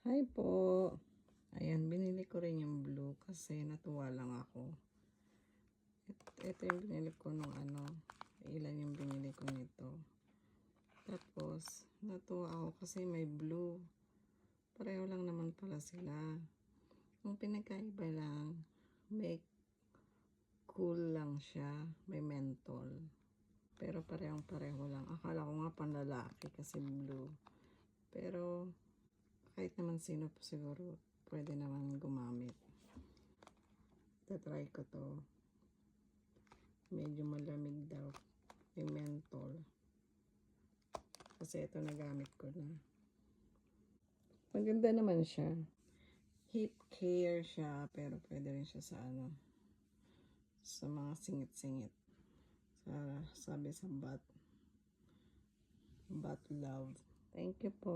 Hi po. Ayan, binili ko rin yung blue kasi natuwa lang ako. Ito yung binili ko nung ilan yung binili ko nito. Tapos, natuwa ako kasi may blue. Pareho lang naman pala sila. Ang pinagkaiba lang, may cool lang siya, may menthol. Pero parehong pareho lang. Akala ko nga panlalaki kasi blue. Pero, kahit naman sino po siguro, pwede naman gumamit. Tatry ko to. Medyo malamig daw. May menthol. Kasi ito nagamit ko na. Maganda naman siya. Heat care siya. Pero pwede rin siya sa sa mga singit-singit. Sabi sa bat love. Thank you po.